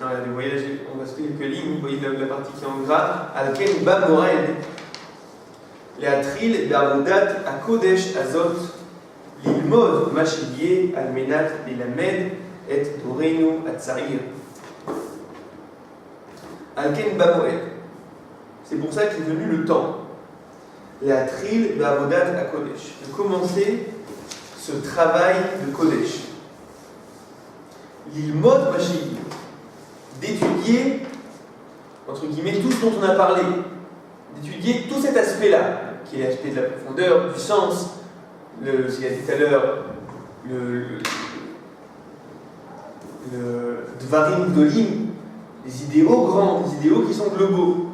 Vous voyez là, on va se faire quelques lignes, vous voyez la partie qui est en gras. Alken ba moed, leatril be'avodat hakodesh azot, lilmod ma sheyeh al menat lilamed et doreinu hatzair. Alken ba moed. C'est pour ça qu'est venu le temps. Leatril be'avodat hakodesh. De commencer ce travail de Kodesh. Lilmod ma sheyeh. D'étudier, entre guillemets, tout ce dont on a parlé, d'étudier tout cet aspect-là, qui est l'aspect de la profondeur, du sens, ce qu'il a dit tout à l'heure, le Dvarim Gdolim, les idéaux grands, les idéaux qui sont globaux.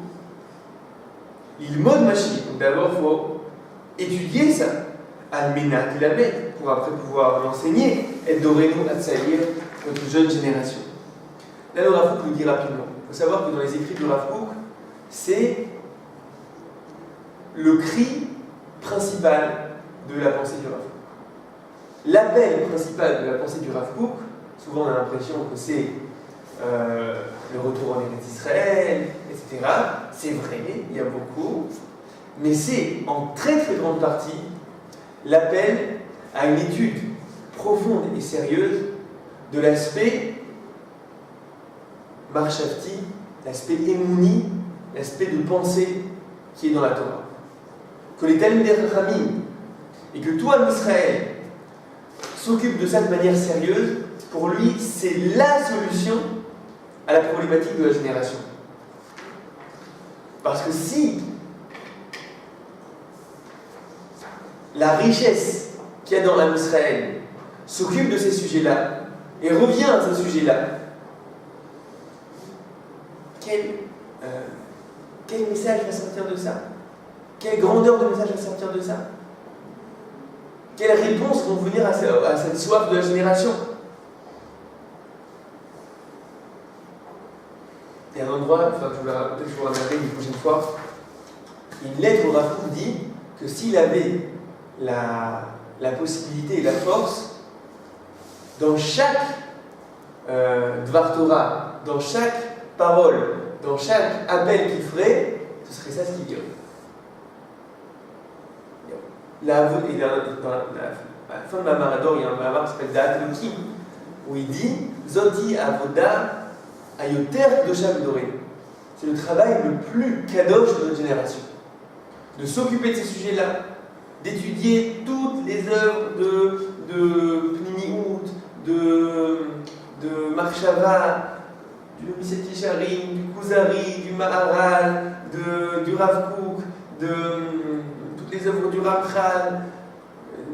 L'ilmod Mashi, donc d'abord il faut étudier ça, Almenat et la mettre, pour après pouvoir l'enseigner, et Dorenu Hatzaïr, notre jeune génération. Là, le Rav Kook nous dit rapidement. Il faut savoir que dans les écrits du Rav Kook, c'est le cri principal de la pensée du Rav Kook. L'appel principal de la pensée du Rav Kook, souvent on a l'impression que c'est le retour en Eretz Israël, etc. C'est vrai, il y a beaucoup, mais c'est en très très grande partie l'appel à une étude profonde et sérieuse de l'aspect Marchavti, l'aspect émouni, l'aspect de pensée qui est dans la Torah. Que les Talmidei Chachamim et que tout Am Israël s'occupe de ça de manière sérieuse, pour lui, c'est la solution à la problématique de la génération. Parce que si la richesse qu'il y a dans Am Israël s'occupe de ces sujets-là et revient à ces sujets-là, quel message va sortir de ça? Quelle grandeur de message va sortir de ça? Quelles réponses vont venir à cette soif de la génération? Il y a un endroit, peut-être que je vous ramènerai une prochaine fois, une lettre au Rav Kook dit que s'il avait la possibilité et la force, dans chaque Dvar Torah, dans chaque parole, dans chaque appel qu'il ferait, ce serait ça ce qu'il dirait. Dans la fin de Mamarador, il y a un Mamar qui s'appelle Da'at Elokim, où il dit Zoti Avoda Ayoter Kdosha B'Dorenu. C'est le travail le plus kadosh de notre génération. De s'occuper de ces sujets-là, d'étudier toutes les œuvres de Pnimiout, de Marshava, du Miset Yesharim, du Kuzari, du Maharal, du Rav Kook, de toutes les œuvres du Ramchal,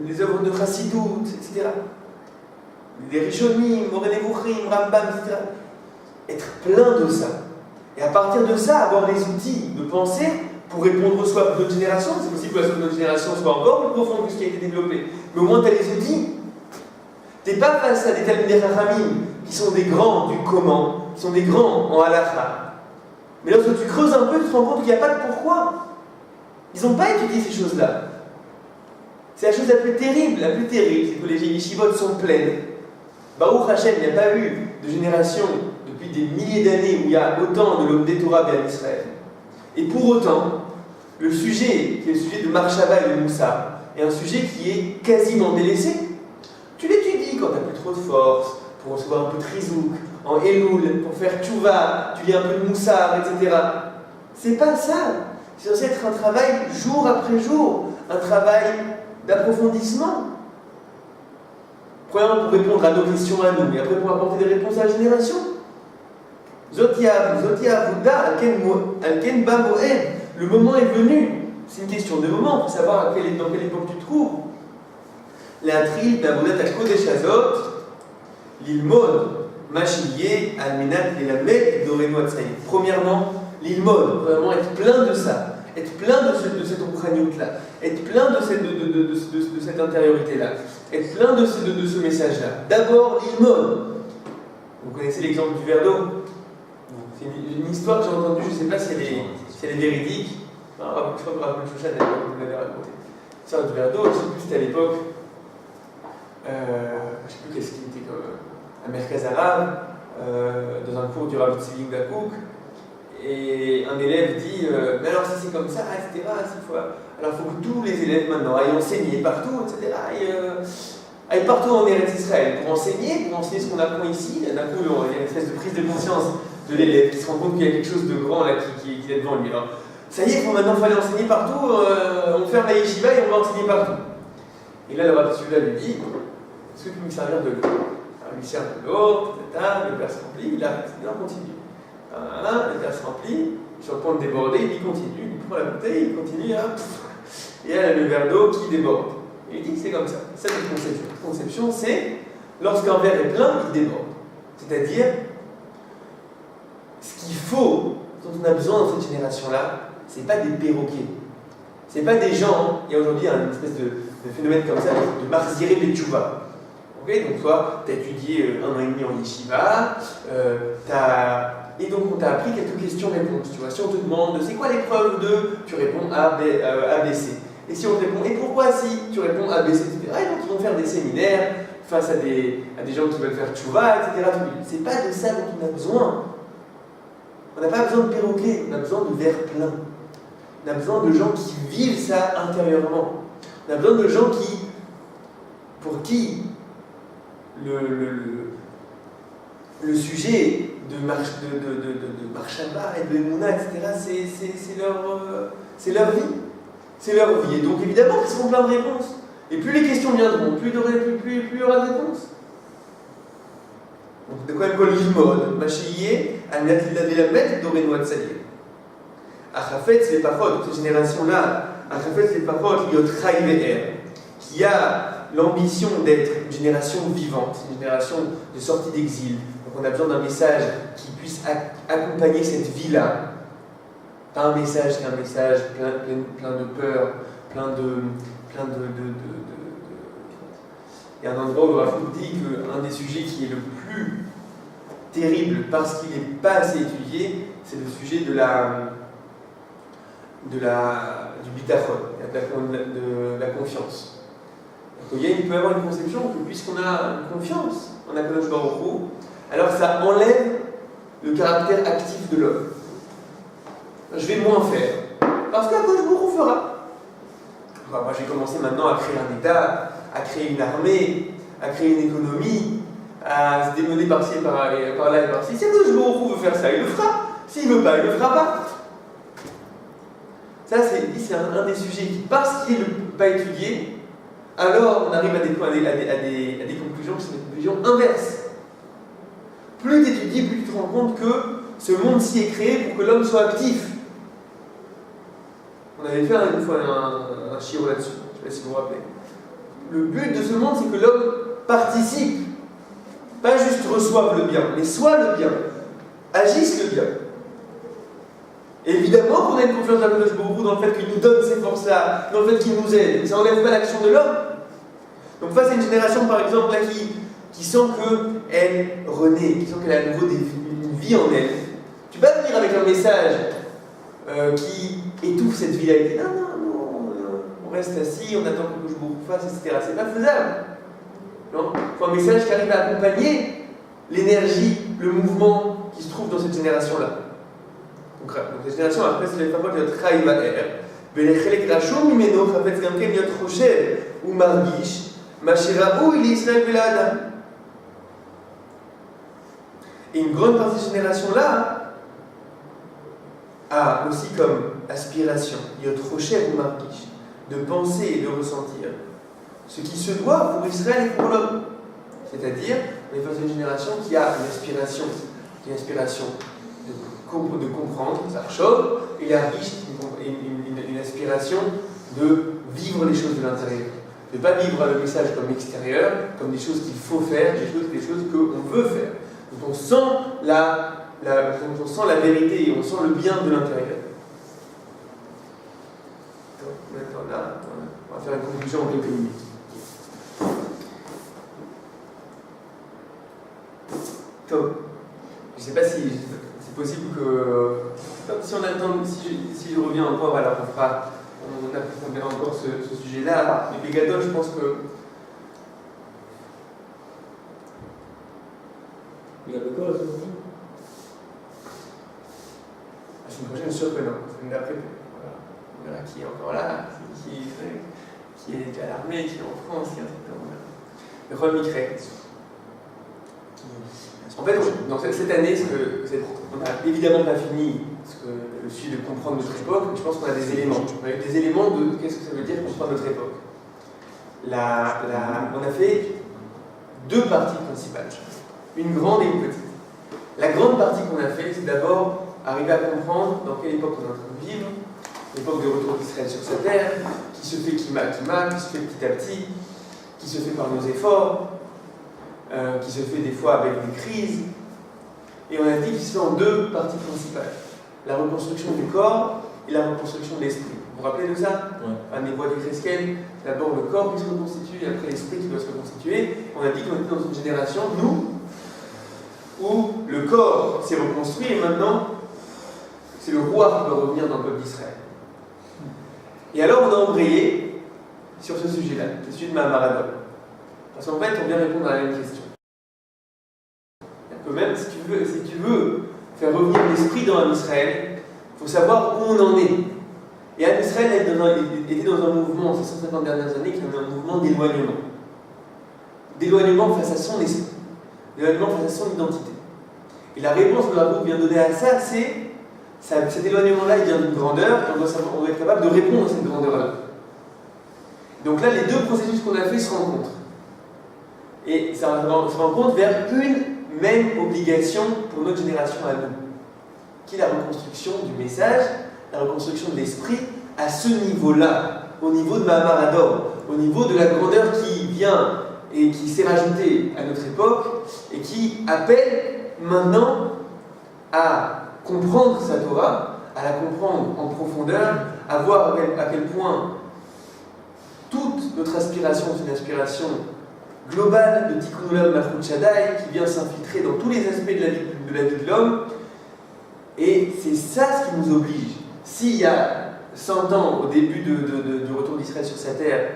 les œuvres de Chassidut, etc. Les Rishonim, Moreh Nevuchim, Rambam, etc. Être plein de ça. Et à partir de ça, avoir les outils de pensée pour répondre aux soifs de notre génération. C'est possible que la soif de notre génération soit encore plus profonde que ce qui a été développé. Mais au moins, tu as les outils. Tu n'es pas face à des Talmidei Chachamim qui sont des grands du comment, qui sont des grands en halakha. Mais lorsque tu creuses un peu, tu te rends compte qu'il n'y a pas de pourquoi. Ils n'ont pas étudié ces choses-là. C'est la chose la plus terrible, c'est que les yeshivot sont pleines. Baruch Hashem, il n'y a pas eu de génération depuis des milliers d'années où il y a autant de l'homme des Torah en Israël. Et pour autant, le sujet, qui est le sujet de Marshava et de Moussa, est un sujet qui est quasiment délaissé. Tu l'étudies quand tu n'as plus trop de force, pour recevoir un peu de Rizouk, en Elul, pour faire Tchouva, tu lis un peu de Moussar, etc. C'est pas ça. C'est censé être un travail jour après jour, un travail d'approfondissement. Premièrement, pour répondre à nos questions à nous, et après pour apporter des réponses à la génération. Zotia Avuda, Alken Ba Moed, le moment est venu. C'est une question de moment, il faut savoir dans quelle époque tu te trouves. La tril d'Avodat HaKodesh Hazot, l'ilmod, Machilier, Almenat, Elamed, Doreno Atzraï. Premièrement, l'ilmod, vraiment être plein de ça, être plein de cette ochraniut-là, être plein de cette intériorité-là, être plein de ce message-là. D'abord, l'ilmod. Vous connaissez l'exemple du verre d'eau? C'est une histoire que j'ai entendue, je ne sais pas si elle est véridique. Je crois que Rabbi Shoshan vous l'avez raconté. L'histoire du verre d'eau, je ne sais plus, c'était à l'époque. Je ne sais plus qu'est-ce qui était comme un Merkaz Arabe, dans un cours du Rav Tzvi Dakouk, et un élève dit mais alors si c'est comme ça, etc., alors il faut que tous les élèves maintenant aillent enseigner partout, etc., aillent partout en Eretz Israël pour enseigner ce qu'on apprend ici. D'un coup, il y a une espèce de prise de conscience de l'élève qui se rend compte qu'il y a quelque chose de grand là qui est devant lui. Alors, ça y est, maintenant il faut aller enseigner partout, on ferme la yeshiva et on va enseigner partout. Et là, le Rav Tzvi lui dit est-ce que tu peux me servir de l'eau? Alors, il lui sert de l'eau, le verre se remplit, il arrête, il continue. Le verre se remplit, sur le point de déborder, il continue, il prend la bouteille, il continue, et il y a le verre d'eau qui déborde. Et il dit que c'est comme ça. C'est une conception. La conception, c'est lorsqu'un verre est plein, il déborde. C'est-à-dire, ce qu'il faut, dont on a besoin dans cette génération-là, c'est pas des perroquets. C'est pas des gens, il y a aujourd'hui une espèce de phénomène comme ça, de Marziré Betchouva. Okay, donc toi, tu as étudié 1 an et demi en yeshiva, et donc on t'a appris quelques questions-réponses. Tu vois, si on te demande c'est quoi l'épreuve de, tu réponds A, B, C. Et si on te répond et pourquoi si, tu réponds A, B, C, etc. Et donc ils vont faire des séminaires face à des gens qui veulent faire tchouva, etc. C'est pas de ça dont on a besoin. On n'a pas besoin de perroquets, on a besoin de verres pleins. On a besoin de gens qui vivent ça intérieurement. On a besoin de gens pour qui le sujet de Marshava et de Emouna, etc., c'est leur vie. C'est leur vie. Et donc évidemment qu'ils seront plein de réponses. Et plus les questions viendront, plus il y aura de réponses. Donc de quoi elle colle l'ilmod, Machilier, Alnatila Delamet, Doreno Atzalier. Achafetz les paroles, cette génération-là, Achafetz les paroles, Liot Chai Ve'er, qui a l'ambition d'être une génération vivante, une génération de sortie d'exil. Donc on a besoin d'un message qui puisse accompagner cette vie-là. Pas un message qui est un message plein de peur, plein de... Il y a un endroit où le Rav dit qu'un des sujets qui est le plus terrible parce qu'il n'est pas assez étudié, c'est le sujet du bitachon, de la confiance. Donc, il peut y avoir une conception que puisqu'on a une confiance en Akadosh Baruch Hu, alors ça enlève le caractère actif de l'homme. Je vais moins faire, parce qu'Akadosh Baruch Hu fera. Moi j'ai commencé maintenant à créer un État, à créer une armée, à créer une économie, à se démener par-ci, par-là et par-ci. Si Akadosh Baruch Hu veut faire ça, il le fera. S'il ne veut pas, il ne le fera pas. Ça, c'est un des sujets qui, parce qu'il n'est pas étudié, alors on arrive à des conclusions qui sont des conclusions inverses. Plus tu étudies, plus tu te rends compte que ce monde-ci est créé pour que l'homme soit actif. On avait fait une fois un chiot là-dessus, je ne sais pas si vous vous rappelez. Le but de ce monde, c'est que l'homme participe, pas juste reçoive le bien, mais soit le bien, agisse le bien. Et évidemment qu'on a une confiance dans Akadosh Baruch Hu dans le fait qu'il nous donne ces forces-là, dans le fait qu'il nous aide. Ça n'enlève pas l'action de l'homme. Donc face à une génération, par exemple, là, qui qui sent qu'elle renaît, qui sent qu'elle a à nouveau une vie en elle. Tu vas venir avec un message qui étouffe cette vie-là et dit non, on reste assis, on attend que je vous fasse, etc. C'est pas faisable. Non, il faut un message qui arrive à accompagner l'énergie, le mouvement qui se trouve dans cette génération-là. Donc cette génération, après, c'est les femmes de notre Chaïvaer, ולחלק רשום ממנו חפץ גם כן להיות חושב ומרגיש מה שראוי לישראל ולאדם. Et une grande partie de cette génération-là a aussi comme aspiration, להיות חושב ומרגיש, de penser et de ressentir ce qui se doit pour Israël et pour l'homme. C'est-à-dire, on est face à une génération qui a une aspiration de comprendre, ça chauffe, et la riche, une aspiration de vivre les choses de l'intérieur. De ne pas vivre le message comme extérieur, comme des choses qu'il faut faire, des choses qu'on veut faire. Donc on sent la vérité et on sent le bien de l'intérieur. Donc maintenant là, on va faire une conclusion en quelques minutes. Donc, je ne sais pas si c'est possible que, si on attend, si je reviens encore, alors on approfondira encore ce sujet-là. Les Gadols, je pense que. Il y a le corps, c'est bon. La semaine prochaine, je suis sûr que non. La semaine d'après, voilà. On verra qui est encore là, qui est à l'armée, qui est en France, qui est le Rol Mikré. En fait, dans cette année, on n'a évidemment pas fini le sujet de comprendre notre époque, mais je pense qu'on a des éléments. On a eu des éléments de qu'est-ce que ça veut dire comprendre notre époque. On a fait deux parties principales, une grande et une petite. La grande partie qu'on a fait, c'est d'abord arriver à comprendre dans quelle époque on est en train de vivre, l'époque de retour d'Israël sur sa terre, qui se fait qui se fait petit à petit, qui se fait par nos efforts, qui se fait des fois avec des crises. Et on a dit qu'il se fait en deux parties principales. La reconstruction du corps et la reconstruction de l'esprit. Vous vous rappelez de ça? Ouais. Les voies du Kreskel, d'abord le corps qui se reconstitue, et après l'esprit qui doit se reconstituer. On a dit qu'on était dans une génération, nous, où le corps s'est reconstruit et maintenant, c'est le roi qui doit revenir dans le peuple d'Israël. Et alors on a embrayé sur ce sujet-là, le sujet de Mahamarad. Parce qu'en fait, on vient répondre à la même question. Que même si tu veux faire revenir l'esprit dans Israël, il faut savoir où on en est. Et Israël était dans un mouvement, ces 150 dernières années, qui est un mouvement d'éloignement. D'éloignement face à son esprit. D'éloignement face à son identité. Et la réponse que Rav vient donner à ça, c'est cet éloignement-là, il vient d'une grandeur, et on doit être capable de répondre à cette grandeur-là. Donc là, les deux processus qu'on a fait se rencontrent. Et ça se rencontre vers une même obligation pour notre génération à nous, qui est la reconstruction du message, la reconstruction de l'esprit à ce niveau-là, au niveau de Mahamarad, au niveau de la grandeur qui vient et qui s'est rajoutée à notre époque et qui appelle maintenant à comprendre sa Torah, à la comprendre en profondeur, à voir à quel point toute notre aspiration est une aspiration globale de Tikkun Olam Malchut Shaddai qui vient s'infiltrer dans tous les aspects de la vie de l'homme. Et c'est ça ce qui nous oblige. S'il y a 100 ans, au début du retour d'Israël sur sa terre,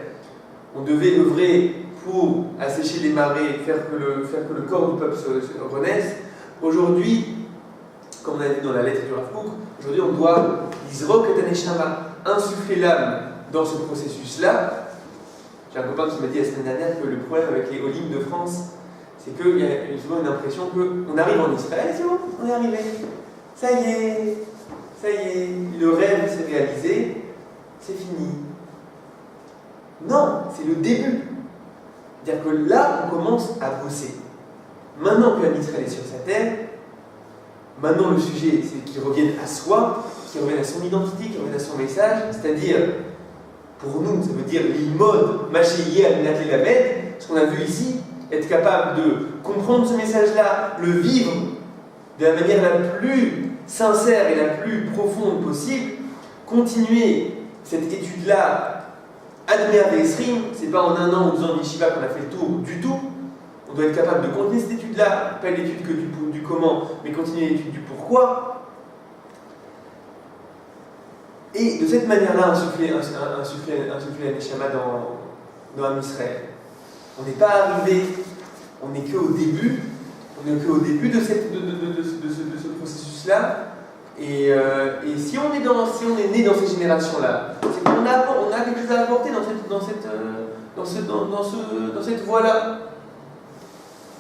on devait œuvrer pour assécher les marées, faire que le corps du peuple se renaisse, aujourd'hui, comme on a vu dans la lettre du Rav Kook, aujourd'hui on doit Lizrok et Taneshama, insuffler l'âme dans ce processus-là. J'ai un copain qui m'a dit la semaine dernière que le problème avec les Olim de France, c'est qu'il y a souvent une impression qu'on arrive en Israël, c'est bon, on est arrivé. Ça y est, le rêve s'est réalisé, c'est fini. Non, c'est le début. C'est-à-dire que là, on commence à bosser. Maintenant que Israël est sur sa terre, maintenant le sujet, c'est qu'il revienne à soi, qu'il revienne à son identité, qu'il revienne à son message, c'est-à-dire, pour nous, ça veut dire l'imod, machéié, aminat l'elamed, ce qu'on a vu ici, être capable de comprendre ce message-là, le vivre de la manière la plus sincère et la plus profonde possible, continuer cette étude-là, admire Esrim, c'est pas en un an ou 2 ans de Yeshiva qu'on a fait le tour du tout, On doit être capable de continuer cette étude-là, pas l'étude que du comment, mais continuer l'étude du pourquoi. Et de cette manière-là, insuffler la Neshama dans un Israël. On n'est pas arrivé, on n'est qu'au début, de ce processus-là. Et si on est né dans ces générations-là, c'est qu'on a quelque chose à apporter dans cette voie-là.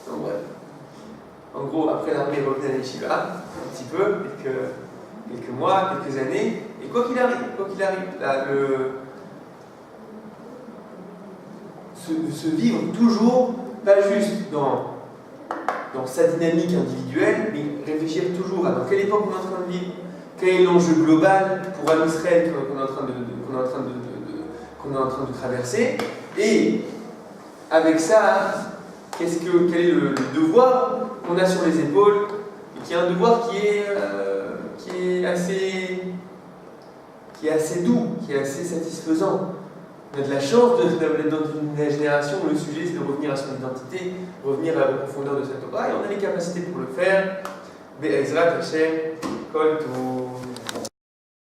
Donc, bref. En gros, après l'armée revenait à l'Yeshiva, un petit peu, quelques mois, quelques années, et quoi qu'il arrive, là, se vivre toujours, pas juste dans sa dynamique individuelle, mais réfléchir toujours à dans quelle époque on est en train de vivre, quel est l'enjeu global pour un Israël qu'on est en train de traverser, et avec ça, quel est le devoir qu'on a sur les épaules, et qui est un devoir qui est assez doux, qui est assez satisfaisant. On a de la chance d'être dans une génération où le sujet c'est de revenir à son identité, revenir à la profondeur de cette Torah, et on a les capacités pour le faire. Be'ezrat Hashem, Kol Tov.